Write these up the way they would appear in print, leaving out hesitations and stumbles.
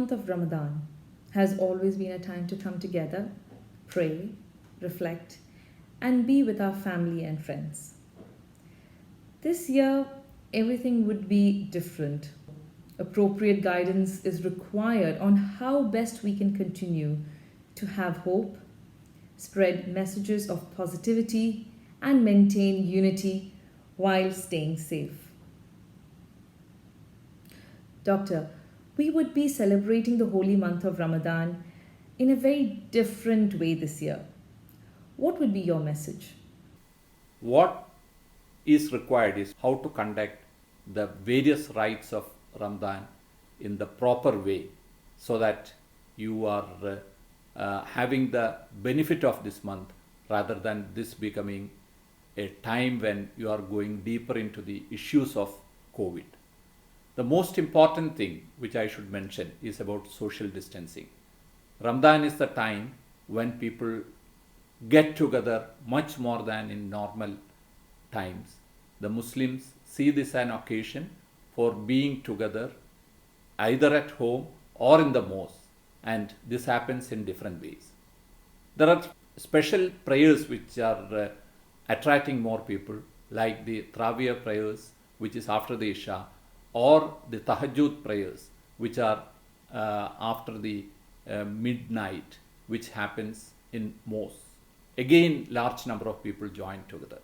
month of Ramadan has always been a time to come together, pray, reflect, and be with our family and friends. This year, everything would be different. Appropriate guidance is required on how best we can continue to have hope, spread messages of positivity, and maintain unity while staying safe. Doctor, we would be celebrating the holy month of Ramadan in a very different way this year. What would be your message? What is required is how to conduct the various rites of Ramadan in the proper way so that you are having the benefit of this month rather than this becoming a time when you are going deeper into the issues of COVID. The most important thing which I should mention is about social distancing. Ramadan is the time when people get together much more than in normal times. The Muslims see this as an occasion for being together either at home or in the mosque, and this happens in different ways. There are special prayers which are attracting more people, like the Trawiyah prayers, which is after the Isha, or the Tahajjud prayers, which are after the midnight, which happens in mosque. Again, large number of people join together.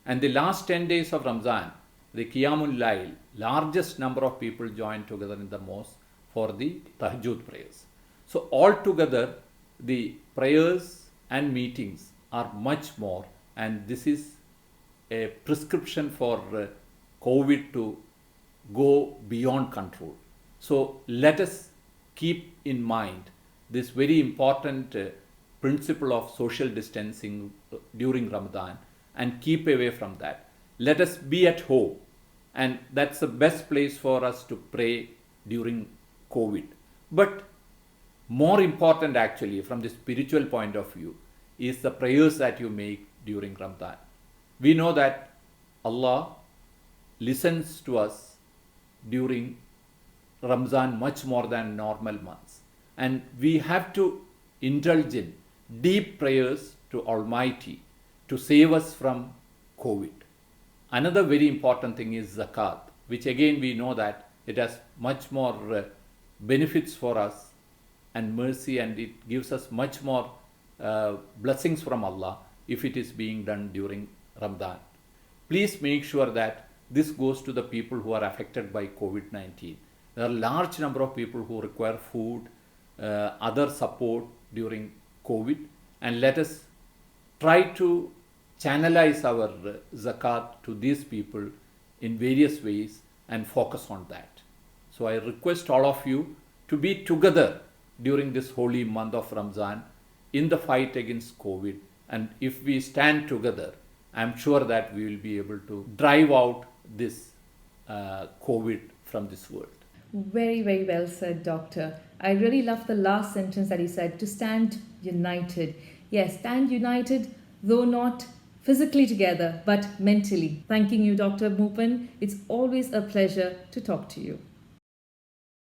And the last 10 days of Ramzan, the Qiyamul Layl, largest number of people join together in the mosque for the Tahajjud prayers. So altogether, the prayers and meetings are much more, and this is a prescription for COVID to go beyond control. So let us keep in mind this very important principle of social distancing during Ramadan and keep away from that. Let us be at home, and that's the best place for us to pray during COVID. But more important actually from the spiritual point of view is the prayers that you make during Ramadan. We know that Allah listens to us during Ramzan much more than normal months, and we have to indulge in deep prayers to Almighty to save us from COVID. Another very important thing is zakat, which again we know that it has much more benefits for us and mercy, and it gives us much more blessings from Allah if it is being done during Ramadan. Please make sure that this goes to the people who are affected by COVID-19. There are a large number of people who require food, other support during COVID, and let us try to channelize our zakat to these people in various ways and focus on that. So I request all of you to be together during this holy month of Ramzan in the fight against COVID, and if we stand together, I'm sure that we will be able to drive out this COVID from this world. Very, very well said, Doctor. I really love the last sentence that he said, to stand united. Yes, stand united, though not physically together, but mentally. Thanking you, Dr. Moopen. It's always a pleasure to talk to you.